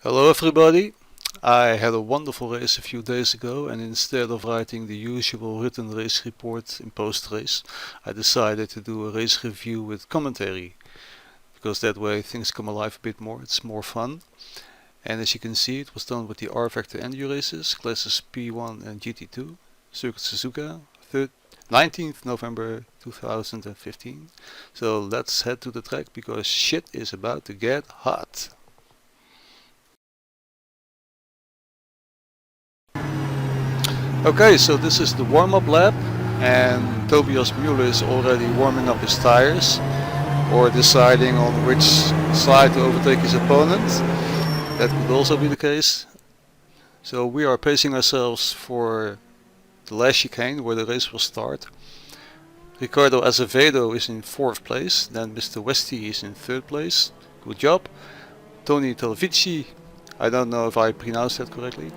Hello everybody. I had a wonderful race a few days ago, and instead of writing the usual written race report in post-race, I decided to do a race review with commentary, because that way things come alive a bit more, it's more fun. And as you can see, it was done with the rFactor Endu races, classes P1 and GT2, Circuit Suzuka, 19th November 2015. So let's head to the track because shit is about to get hot. Okay, so this is the warm-up lap, and Tobias Müller is already warming up his tires or deciding on which side to overtake his opponent. That could also be the case. So we are pacing ourselves for the last chicane where the race will start. Ricardo Azevedo is in 4th place, then Mr. Westy is in 3rd place. Good job. Tony Telvici, I don't know if I pronounced that correctly,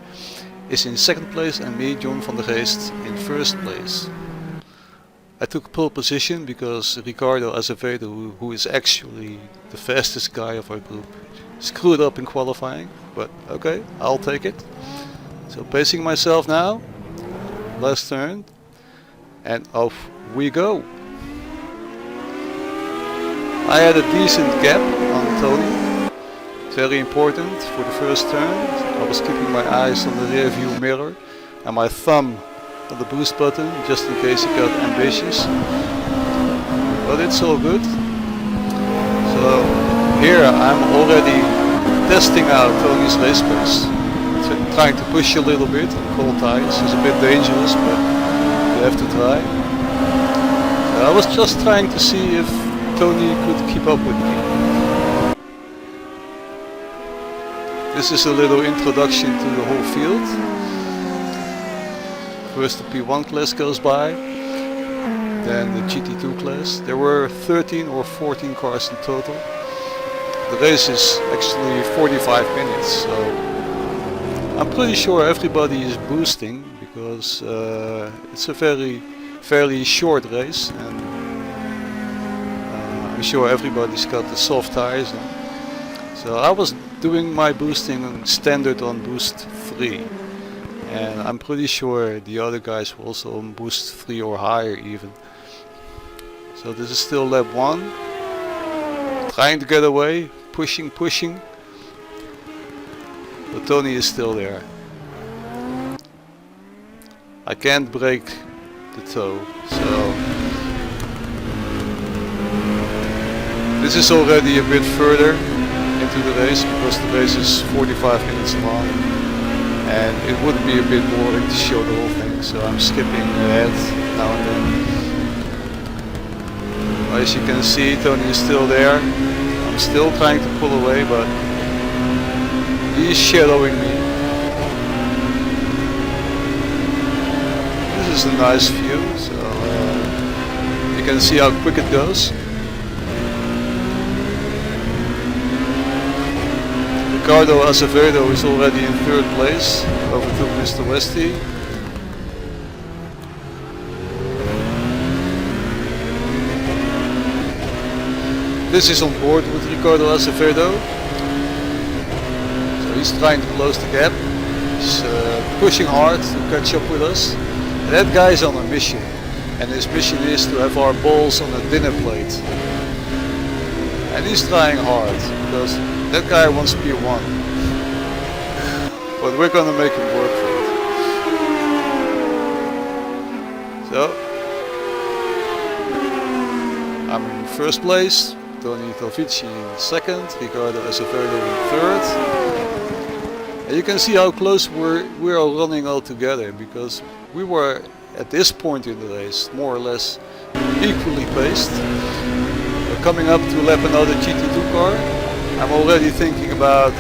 is in 2nd place, and me, John van der Geest, in 1st place. I took pole position because Ricardo Azevedo, who is actually the fastest guy of our group, screwed up in qualifying, but okay, I'll take it. So pacing myself now, last turn, and off we go. I had a decent gap on Tony. Very important for the first turn. I was keeping my eyes on the rear view mirror and my thumb on the boost button just in case he got ambitious. But it's all good. So here I'm already testing out Tony's race pace. Trying to push a little bit on cold tires. It's a bit dangerous, but you have to try. So I was just trying to see if Tony could keep up with me. This is a little introduction to the whole field. First the P1 class goes by, then the GT2 class. There were 13 or 14 cars in total. The race is actually 45 minutes, so I'm pretty sure everybody is boosting because it's a fairly short race, and I'm sure everybody's got the soft tires on. So I was doing my boosting on standard on boost 3, and I'm pretty sure the other guys were also on boost 3 or higher even. So this is still lap 1, trying to get away, pushing, but Tony is still there. I can't break the toe, so this is already a bit further into the race because the race is 45 minutes long, and it would be a bit boring to show the whole thing, so I'm skipping ahead now and then. As you can see, Tony is still there. I'm still trying to pull away, but he's shadowing me. This is a nice view, so you can see how quick it goes. Ricardo Azevedo is already in 3rd place, overtook Mr. Westy. This is on board with Ricardo Azevedo. So he's trying to close the gap. He's pushing hard to catch up with us. And that guy is on a mission. And his mission is to have our balls on a dinner plate. And he's trying hard because that guy wants P1, but we're gonna make him work for it. So I'm in 1st place, Tony Telvici in 2nd, Ricardo Azevedo in 3rd. And you can see how close we are running all together, because we were at this point in the race more or less equally paced. We're coming up to lap another GT2 car. I'm already thinking about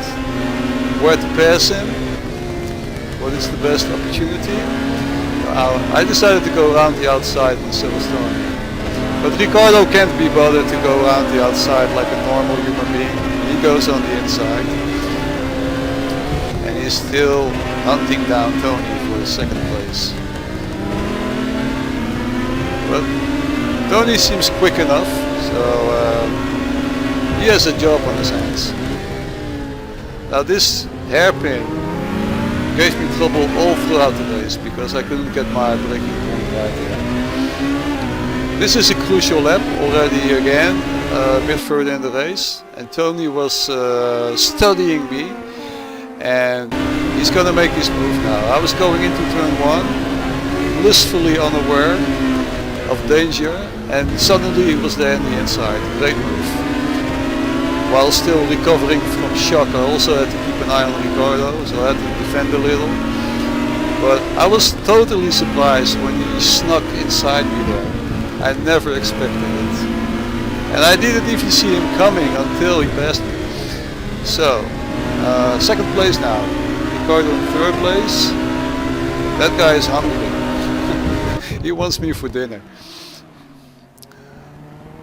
where to pass him, what is the best opportunity. I decided to go around the outside on Silverstone. But Ricardo can't be bothered to go around the outside like a normal human being. He goes on the inside. And he's still hunting down Tony for 2nd place. But Tony seems quick enough, so he has a job on his hands. Now this hairpin gave me trouble all throughout the race because I couldn't get my braking point right here. This is a crucial lap already again, a bit further in the race, and Tony was studying me, and he's gonna make his move now. I was going into turn 1, blissfully unaware of danger, and suddenly he was there in the inside. Great move. While still recovering from shock, I also had to keep an eye on Ricardo, so I had to defend a little. But I was totally surprised when he snuck inside me there. I never expected it. And I didn't even see him coming until he passed me. So, second place now. Ricardo in third place. That guy is hungry. He wants me for dinner.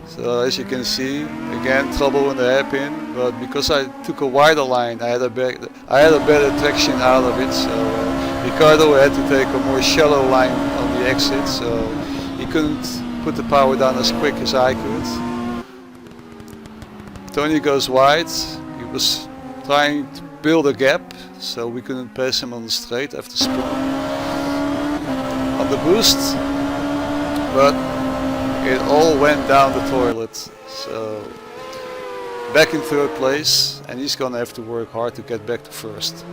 So as you can see, again trouble in the hairpin, but because I took a wider line, I had a better traction out of it. So Ricardo had to take a more shallow line on the exit, so he couldn't put the power down as quick as I could. Tony goes wide. He was trying to build a gap, so we couldn't pass him on the straight after spin. On the boost, but it all went down the toilet. So back in third place, and he's gonna have to work hard to get back to first.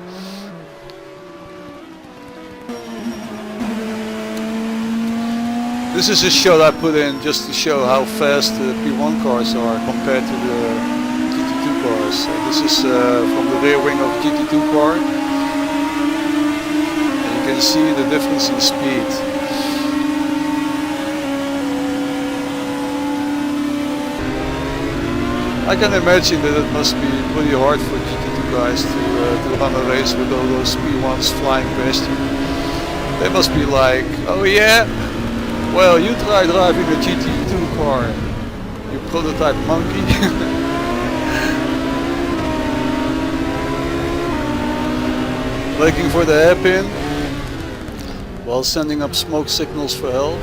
This is a shot I put in just to show how fast the P1 cars are compared to the GT2 cars. So this is from the rear wing of the GT2 car. And you can see the difference in speed. I can imagine that it must be pretty hard for GT2 guys to run a race with all those P1s flying past you. They must be like, oh yeah, well you try driving a GT2 car, you prototype monkey. Braking for the hairpin while sending up smoke signals for help.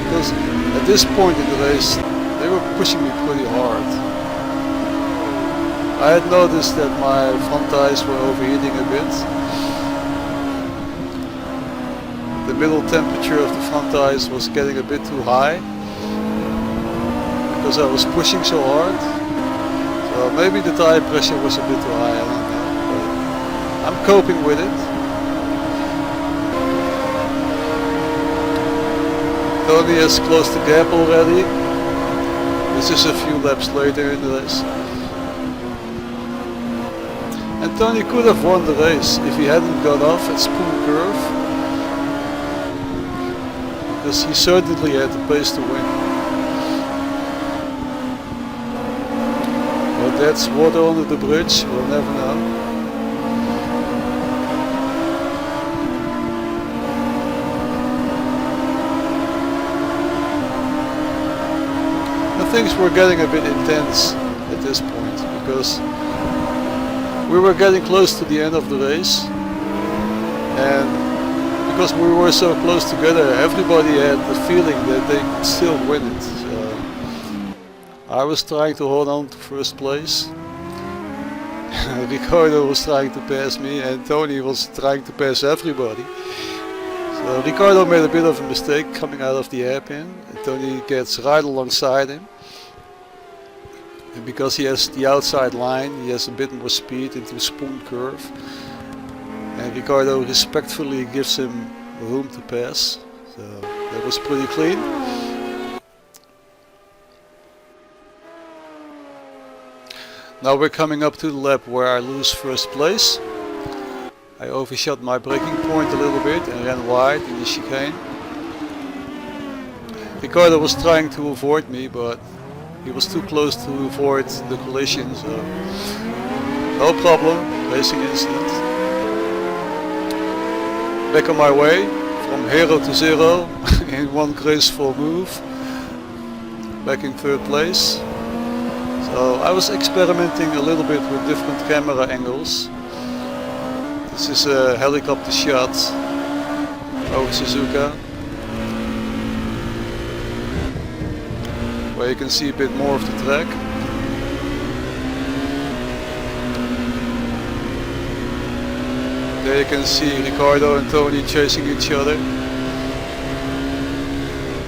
Because at this point in the race they were pushing me pretty hard. I had noticed that my front tires were overheating a bit. The middle temperature of the front tires was getting a bit too high because I was pushing so hard. So maybe the tire pressure was a bit too high, I don't know. But I'm coping with it. Tony has closed the gap already. This is a few laps later in the race. And Tony could have won the race if he hadn't got off at Spoon Curve. Because he certainly had the pace to win. But that's water under the bridge, we'll never know. Things were getting a bit intense at this point because we were getting close to the end of the race, and because we were so close together, everybody had the feeling that they could still win it. So I was trying to hold on to first place. Ricardo was trying to pass me, and Tony was trying to pass everybody. So Ricardo made a bit of a mistake coming out of the hairpin, and Tony gets right alongside him. And because he has the outside line, he has a bit more speed into Spoon Curve. And Ricardo respectfully gives him room to pass. So that was pretty clean. Now we're coming up to the lap where I lose first place. I overshot my braking point a little bit and ran wide in the chicane. Ricardo was trying to avoid me, but he was too close to avoid the collision, so no problem, racing incident. Back on my way, from hero to zero, in one graceful move, back in third place. So I was experimenting a little bit with different camera angles. This is a helicopter shot over Suzuka, where you can see a bit more of the track. There you can see Ricardo and Tony chasing each other.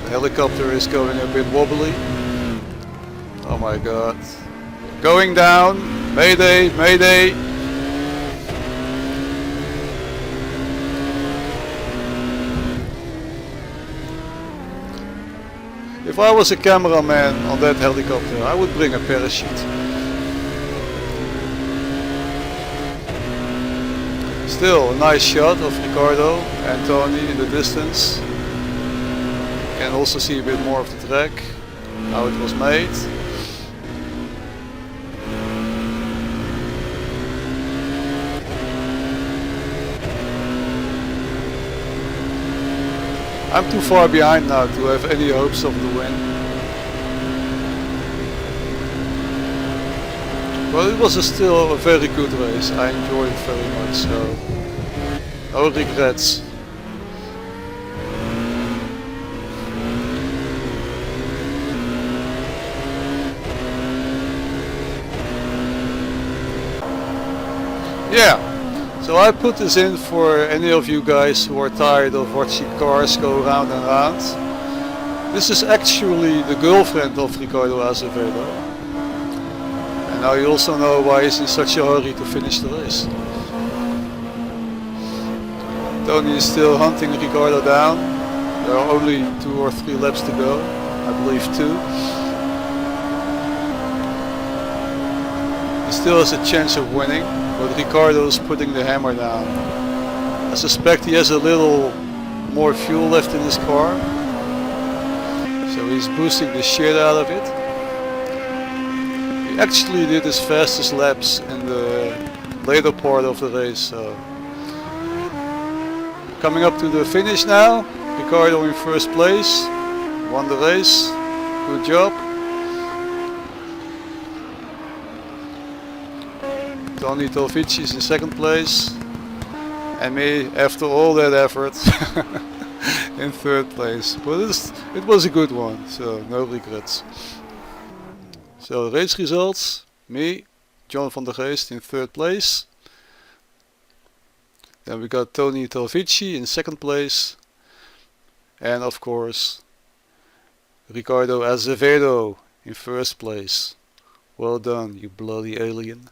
The helicopter is going a bit wobbly. Oh my god. Going down. Mayday, mayday. If I was a cameraman on that helicopter, I would bring a parachute. Still a nice shot of Ricardo and Tony in the distance. You can also see a bit more of the track, how it was made. I'm too far behind now to have any hopes of the win. But it was still a very good race. I enjoyed it very much, so no regrets. Yeah. So I put this in for any of you guys who are tired of watching cars go round and round. This is actually the girlfriend of Ricardo Azevedo. And now you also know why he's in such a hurry to finish the race. Tony is still hunting Ricardo down. There are only 2 or 3 laps to go. I believe 2. He still has a chance of winning. But Ricardo's putting the hammer down. I suspect he has a little more fuel left in his car. So he's boosting the shit out of it. He actually did his fastest laps in the later part of the race. So coming up to the finish now. Ricardo in first place. Won the race. Good job. Tony Tolfici is in second place, and me, after all that effort, in third place. But it was a good one, so no regrets. So race results, me, John van der Geest in third place. Then we got Tony Tolfici in second place, and of course Ricardo Azevedo in first place. Well done, you bloody alien.